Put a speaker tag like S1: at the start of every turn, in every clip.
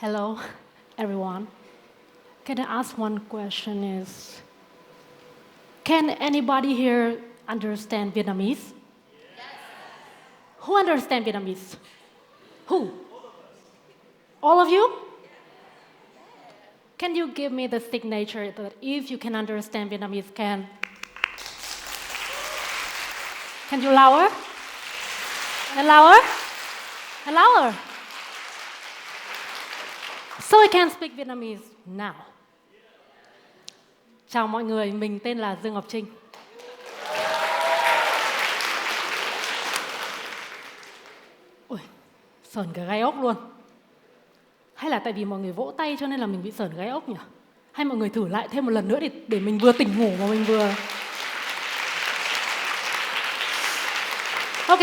S1: Hello, everyone. Can I ask one question is, can anybody here understand Vietnamese? Who understand Vietnamese? Who? All of you? Can you give me the signature that if you can understand Vietnamese, can you louder? And louder? And louder? So I can speak Vietnamese now. Chào mọi người, mình tên là Dương Ngọc Trinh. Ôi, sởn cả gai ốc luôn. Hay là tại vì mọi người vỗ tay cho nên là mình bị sởn gai ốc nhỉ? Hay mọi người thử lại thêm một lần nữa để mình vừa tỉnh ngủ mà mình vừa... Ok,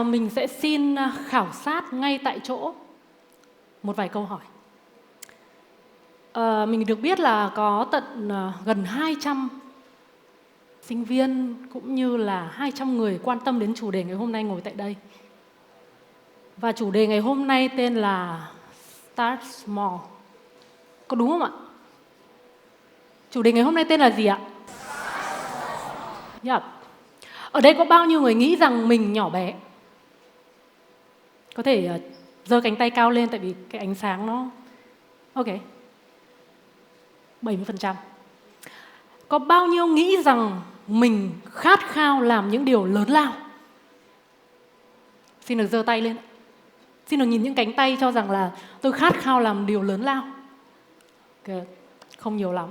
S1: mình sẽ xin khảo sát ngay tại chỗ một vài câu hỏi. Mình được biết là có tận gần 200 sinh viên cũng như là 200 người quan tâm đến chủ đề ngày hôm nay ngồi tại đây. Và chủ đề ngày hôm nay tên là Start Small. Có đúng không ạ? Chủ đề ngày hôm nay tên là gì ạ? Yeah. Ở đây có bao nhiêu người nghĩ rằng mình nhỏ bé? Có thể giơ cánh tay cao lên tại vì cái ánh sáng nó... Ok. 70%. Có bao nhiêu nghĩ rằng mình khát khao làm những điều lớn lao? Xin được giơ tay lên. Xin được nhìn những cánh tay cho rằng là tôi khát khao làm điều lớn lao. Okay. Không nhiều lắm.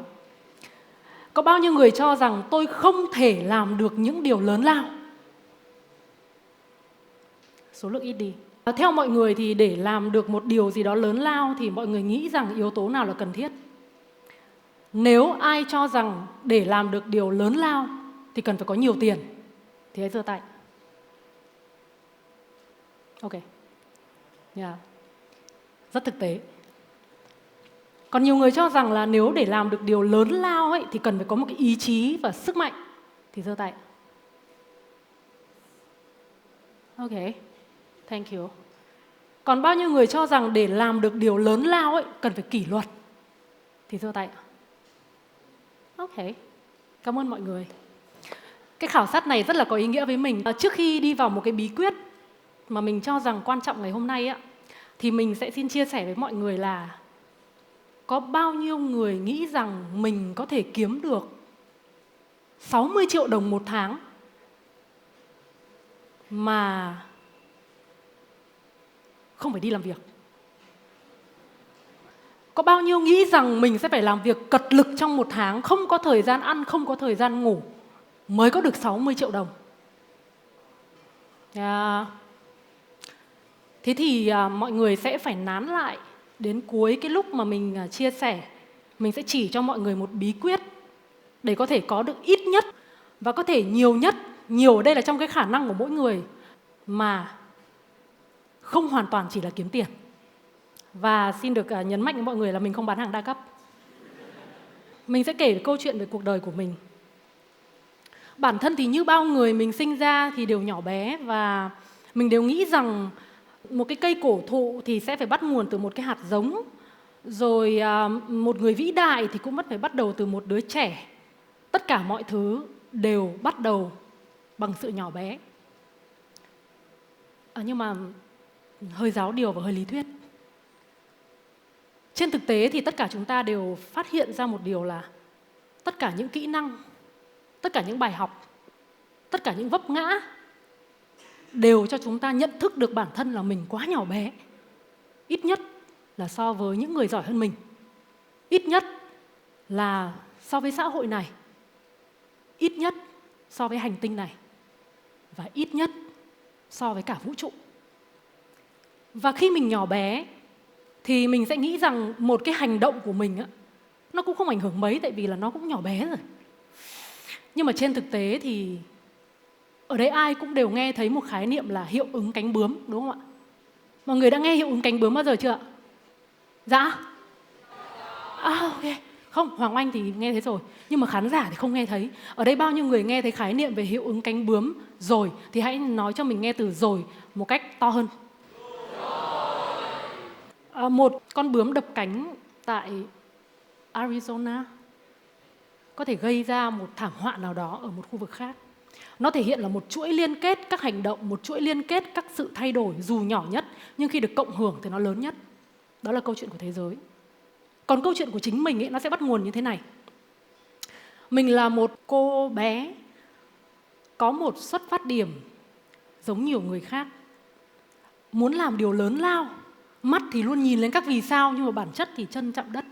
S1: Có bao nhiêu người cho rằng tôi không thể làm được những điều lớn lao? Số lượng ít đi. Theo mọi người thì để làm được một điều gì đó lớn lao thì mọi người nghĩ rằng yếu tố nào là cần thiết? Nếu ai cho rằng để làm được điều lớn lao thì cần phải có nhiều tiền thì hãy giơ tay. Ok. Yeah. Rất thực tế. Còn nhiều người cho rằng là nếu để làm được điều lớn lao ấy thì cần phải có một cái ý chí và sức mạnh thì giơ tay. Ok. Thank you. Còn bao nhiêu người cho rằng để làm được điều lớn lao ấy cần phải kỷ luật thì giơ tay. Ok. Cảm ơn mọi người. Cái khảo sát này rất là có ý nghĩa với mình. Trước khi đi vào một cái bí quyết mà mình cho rằng quan trọng ngày hôm nay á, thì mình sẽ xin chia sẻ với mọi người là có bao nhiêu người nghĩ rằng mình có thể kiếm được 60 triệu đồng một tháng mà không phải đi làm việc? Có bao nhiêu nghĩ rằng mình sẽ phải làm việc cật lực trong một tháng, không có thời gian ăn, không có thời gian ngủ mới có được 60 triệu đồng? Yeah. Thế thì mọi người sẽ phải nán lại đến cuối cái lúc mà mình chia sẻ. Mình sẽ chỉ cho mọi người một bí quyết để có thể có được ít nhất và có thể nhiều nhất. Nhiều ở đây là trong cái khả năng của mỗi người mà không hoàn toàn chỉ là kiếm tiền. Và xin được nhấn mạnh với mọi người là mình không bán hàng đa cấp. Mình sẽ kể câu chuyện về cuộc đời của mình. Bản thân thì như bao người, mình sinh ra thì đều nhỏ bé và mình đều nghĩ rằng một cái cây cổ thụ thì sẽ phải bắt nguồn từ một cái hạt giống. Rồi một người vĩ đại thì cũng phải bắt đầu từ một đứa trẻ. Tất cả mọi thứ đều bắt đầu bằng sự nhỏ bé. Nhưng mà hơi giáo điều và hơi lý thuyết. Trên thực tế thì tất cả chúng ta đều phát hiện ra một điều là tất cả những kỹ năng, tất cả những bài học, tất cả những vấp ngã đều cho chúng ta nhận thức được bản thân là mình quá nhỏ bé. Ít nhất là so với những người giỏi hơn mình. Ít nhất là so với xã hội này. Ít nhất so với hành tinh này. Và ít nhất so với cả vũ trụ. Và khi mình nhỏ bé thì mình sẽ nghĩ rằng một cái hành động của mình á, nó cũng không ảnh hưởng mấy tại vì là nó cũng nhỏ bé rồi. Nhưng mà trên thực tế thì ở đây ai cũng đều nghe thấy một khái niệm là hiệu ứng cánh bướm, đúng không ạ? Mọi người đã nghe hiệu ứng cánh bướm bao giờ chưa ạ? Dạ? Ok. Không, Hoàng Oanh thì nghe thấy rồi. Nhưng mà khán giả thì không nghe thấy. Ở đây bao nhiêu người nghe thấy khái niệm về hiệu ứng cánh bướm rồi thì hãy nói cho mình nghe từ rồi một cách to hơn. Một con bướm đập cánh tại Arizona có thể gây ra một thảm họa nào đó ở một khu vực khác. Nó thể hiện là một chuỗi liên kết các hành động, một chuỗi liên kết các sự thay đổi dù nhỏ nhất, nhưng khi được cộng hưởng thì nó lớn nhất. Đó là câu chuyện của thế giới. Còn câu chuyện của chính mình ấy, nó sẽ bắt nguồn như thế này. Mình là một cô bé có một xuất phát điểm giống nhiều người khác. Muốn làm điều lớn lao, mắt thì luôn nhìn lên các vì sao, nhưng mà bản chất thì chân chạm đất.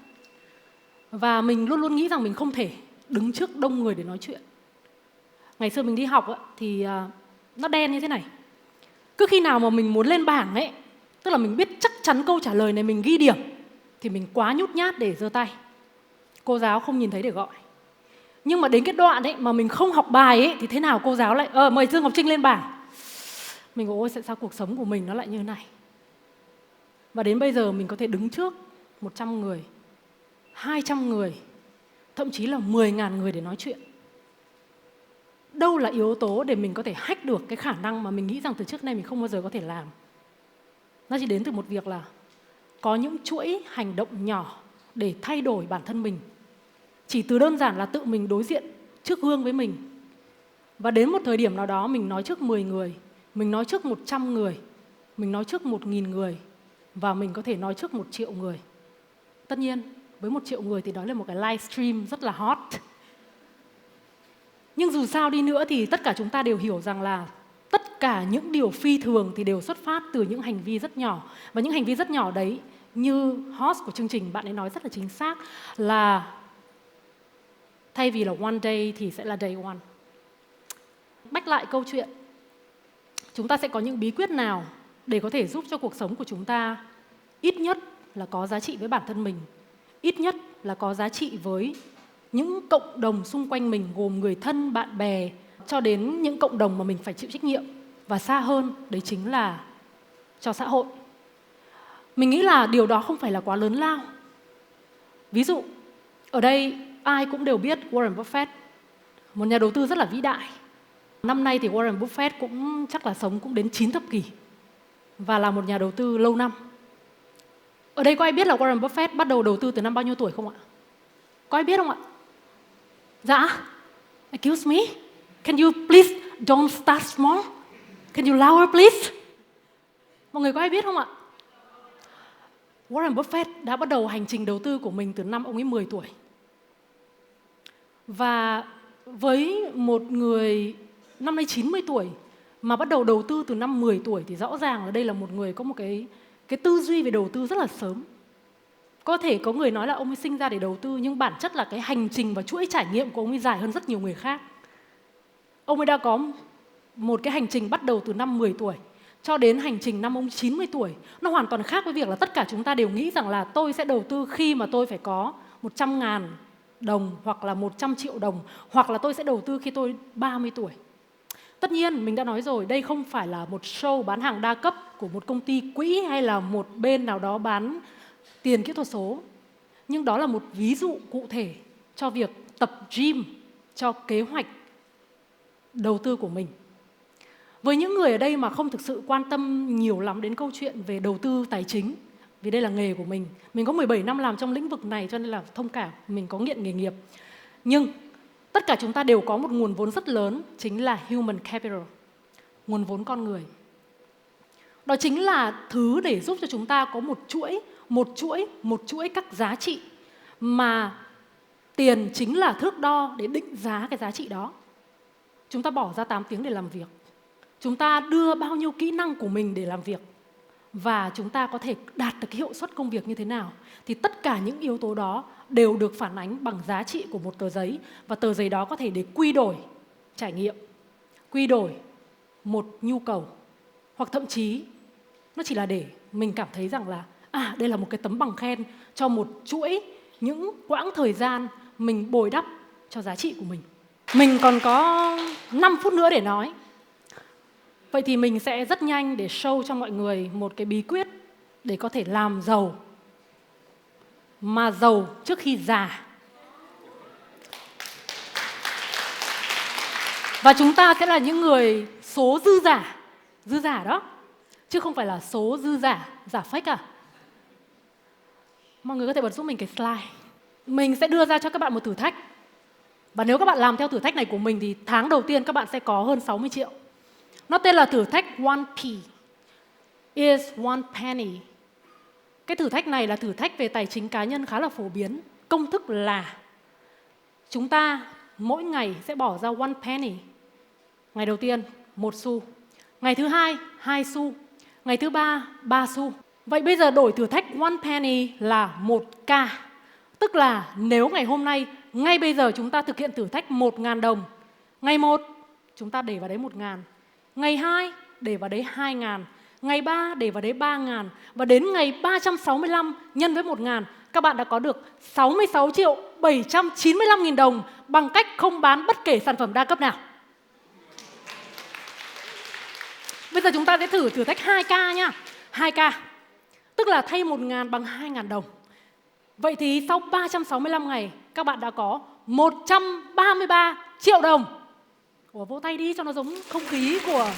S1: Và mình luôn luôn nghĩ rằng mình không thể đứng trước đông người để nói chuyện. Ngày xưa mình đi học thì nó đen như thế này. Cứ khi nào mà mình muốn lên bảng ấy, tức là mình biết chắc chắn câu trả lời này mình ghi điểm, thì mình quá nhút nhát để giơ tay. Cô giáo không nhìn thấy để gọi. Nhưng mà đến cái đoạn ấy mà mình không học bài ấy, thì thế nào cô giáo lại mời Dương Ngọc Trinh lên bảng. Mình ôi, sao cuộc sống của mình nó lại như thế này. Và đến bây giờ mình có thể đứng trước 100 người, 200 người, thậm chí là 10.000 người để nói chuyện. Đâu là yếu tố để mình có thể hack được cái khả năng mà mình nghĩ rằng từ trước nay mình không bao giờ có thể làm? Nó chỉ đến từ một việc là có những chuỗi hành động nhỏ để thay đổi bản thân mình. Chỉ từ đơn giản là tự mình đối diện trước gương với mình. Và đến một thời điểm nào đó mình nói trước 10 người, mình nói trước 100 người, mình nói trước 1.000 người, và mình có thể nói trước 1 triệu người. Tất nhiên, với 1 triệu người thì đó là một cái livestream rất là hot. Nhưng dù sao đi nữa thì tất cả chúng ta đều hiểu rằng là tất cả những điều phi thường thì đều xuất phát từ những hành vi rất nhỏ. Và những hành vi rất nhỏ đấy, như host của chương trình bạn ấy nói rất là chính xác, là thay vì là one day thì sẽ là day one. Bách lại câu chuyện, chúng ta sẽ có những bí quyết nào để có thể giúp cho cuộc sống của chúng ta ít nhất là có giá trị với bản thân mình, ít nhất là có giá trị với những cộng đồng xung quanh mình, gồm người thân, bạn bè, cho đến những cộng đồng mà mình phải chịu trách nhiệm, và xa hơn đấy chính là cho xã hội. Mình nghĩ là điều đó không phải là quá lớn lao. Ví dụ, ở đây ai cũng đều biết Warren Buffett, một nhà đầu tư rất là vĩ đại. Năm nay thì Warren Buffett cũng chắc là sống cũng đến 9 thập kỷ và là một nhà đầu tư lâu năm. Ở đây có ai biết là Warren Buffett bắt đầu đầu tư từ năm bao nhiêu tuổi không ạ? Có ai biết không ạ? Dạ. Excuse me. Can you please don't start small? Can you louder please? Mọi người có ai biết không ạ? Warren Buffett đã bắt đầu hành trình đầu tư của mình từ năm ông ấy 10 tuổi. Và với một người năm nay 90 tuổi mà bắt đầu đầu tư từ năm 10 tuổi thì rõ ràng là đây là một người có một cái tư duy về đầu tư rất là sớm. Có thể có người nói là ông ấy sinh ra để đầu tư, nhưng bản chất là cái hành trình và chuỗi trải nghiệm của ông ấy dài hơn rất nhiều người khác. Ông ấy đã có một cái hành trình bắt đầu từ năm 10 tuổi cho đến hành trình năm ông 90 tuổi. Nó hoàn toàn khác với việc là tất cả chúng ta đều nghĩ rằng là tôi sẽ đầu tư khi mà tôi phải có 100.000 đồng hoặc là 100 triệu đồng, hoặc là tôi sẽ đầu tư khi tôi 30 tuổi. Tất nhiên, mình đã nói rồi, đây không phải là một show bán hàng đa cấp của một công ty quỹ hay là một bên nào đó bán tiền kỹ thuật số. Nhưng đó là một ví dụ cụ thể cho việc tập gym, cho kế hoạch đầu tư của mình. Với những người ở đây mà không thực sự quan tâm nhiều lắm đến câu chuyện về đầu tư tài chính, vì đây là nghề của mình có 17 năm làm trong lĩnh vực này cho nên là thông cảm, mình có nghiện nghề nghiệp. Nhưng tất cả chúng ta đều có một nguồn vốn rất lớn, chính là human capital, nguồn vốn con người. Đó chính là thứ để giúp cho chúng ta có một chuỗi các giá trị mà tiền chính là thước đo để định giá cái giá trị đó. Chúng ta bỏ ra 8 tiếng để làm việc, chúng ta đưa bao nhiêu kỹ năng của mình để làm việc, và chúng ta có thể đạt được cái hiệu suất công việc như thế nào, thì tất cả những yếu tố đó đều được phản ánh bằng giá trị của một tờ giấy. Và tờ giấy đó có thể để quy đổi trải nghiệm, quy đổi một nhu cầu, hoặc thậm chí nó chỉ là để mình cảm thấy rằng là đây là một cái tấm bằng khen cho một chuỗi những quãng thời gian mình bồi đắp cho giá trị của mình. Mình còn có 5 phút nữa để nói. Vậy thì mình sẽ rất nhanh để show cho mọi người một cái bí quyết để có thể làm giàu, mà giàu trước khi già. Và chúng ta sẽ là những người số dư giả đó, chứ không phải là số dư giả, giả fake à. Mọi người có thể bật giúp mình cái slide. Mình sẽ đưa ra cho các bạn một thử thách. Và nếu các bạn làm theo thử thách này của mình thì tháng đầu tiên các bạn sẽ có hơn 60 triệu. Nó tên là thử thách 1P is 1 penny. Cái thử thách này là thử thách về tài chính cá nhân khá là phổ biến. Công thức là chúng ta mỗi ngày sẽ bỏ ra 1 penny. Ngày đầu tiên 1 xu, ngày thứ hai 2 xu, ngày thứ ba 3 xu. Vậy bây giờ đổi thử thách 1 penny là 1K. Tức là nếu ngày hôm nay, ngay bây giờ chúng ta thực hiện thử thách 1.000 đồng. Ngày 1 chúng ta để vào đấy 1.000, ngày 2 để vào đấy 2.000, ngày 3 để vào đấy 3.000, và đến ngày 365 nhân với 1.000, các bạn đã có được 66.795.000 đồng bằng cách không bán bất kể sản phẩm đa cấp nào. Bây giờ chúng ta sẽ thử thách 2K nha. 2K tức là thay 1.000 bằng 2.000 đồng. Vậy thì sau 365 ngày các bạn đã có 133 triệu đồng. Ủa, vỗ tay đi cho nó giống không khí của...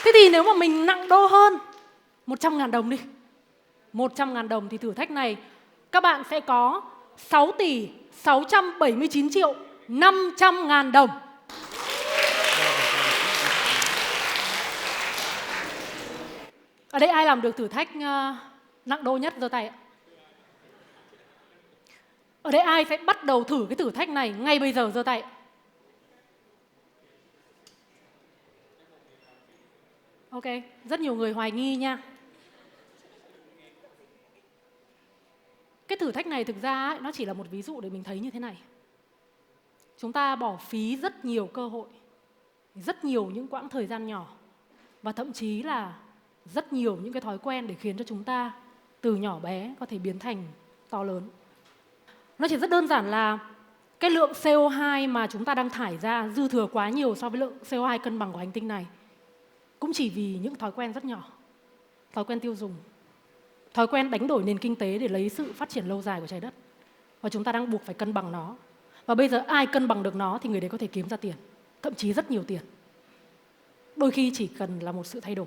S1: Thế thì nếu mà mình nặng đô hơn 100.000 đồng đi, 100.000 đồng thì thử thách này các bạn sẽ có 6 tỷ 679 triệu 500.000 đồng. Ở đây ai làm được thử thách nặng đô nhất giơ tay ạ? Ở đây ai sẽ bắt đầu thử cái thử thách này ngay bây giờ giơ tay ạ? Ok, rất nhiều người hoài nghi nha. Cái thử thách này thực ra ấy, nó chỉ là một ví dụ để mình thấy như thế này. Chúng ta bỏ phí rất nhiều cơ hội, rất nhiều những quãng thời gian nhỏ, và thậm chí là rất nhiều những cái thói quen để khiến cho chúng ta từ nhỏ bé có thể biến thành to lớn. Nó chỉ rất đơn giản là cái lượng CO2 mà chúng ta đang thải ra dư thừa quá nhiều so với lượng CO2 cân bằng của hành tinh này. Cũng chỉ vì những thói quen rất nhỏ. Thói quen tiêu dùng, thói quen đánh đổi nền kinh tế để lấy sự phát triển lâu dài của trái đất. Và chúng ta đang buộc phải cân bằng nó. Và bây giờ ai cân bằng được nó thì người đấy có thể kiếm ra tiền, thậm chí rất nhiều tiền. Đôi khi chỉ cần là một sự thay đổi.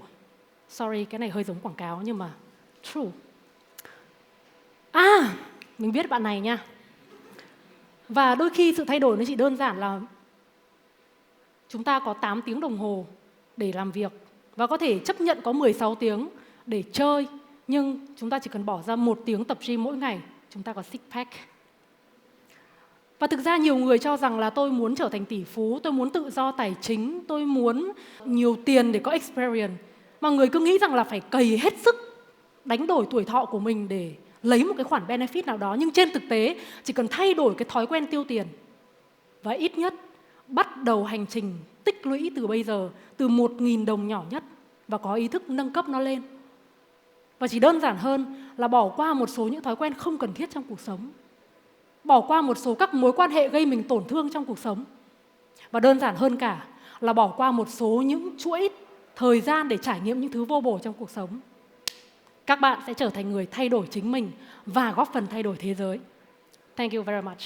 S1: Sorry, cái này hơi giống quảng cáo nhưng mà true. Mình biết bạn này nha. Và đôi khi sự thay đổi nó chỉ đơn giản là chúng ta có 8 tiếng đồng hồ để làm việc và có thể chấp nhận có 16 tiếng để chơi, nhưng chúng ta chỉ cần bỏ ra 1 tiếng tập gym mỗi ngày, chúng ta có six pack. Và thực ra nhiều người cho rằng là tôi muốn trở thành tỷ phú, tôi muốn tự do tài chính, tôi muốn nhiều tiền để có experience. Mà người cứ nghĩ rằng là phải cày hết sức đánh đổi tuổi thọ của mình để lấy một cái khoản benefit nào đó. Nhưng trên thực tế chỉ cần thay đổi cái thói quen tiêu tiền và ít nhất bắt đầu hành trình tích lũy từ bây giờ, từ 1.000 đồng nhỏ nhất và có ý thức nâng cấp nó lên. Và chỉ đơn giản hơn là bỏ qua một số những thói quen không cần thiết trong cuộc sống, bỏ qua một số các mối quan hệ gây mình tổn thương trong cuộc sống, và đơn giản hơn cả là bỏ qua một số những chuỗi thời gian để trải nghiệm những thứ vô bổ trong cuộc sống. Các bạn sẽ trở thành người thay đổi chính mình và góp phần thay đổi thế giới. Thank you very much.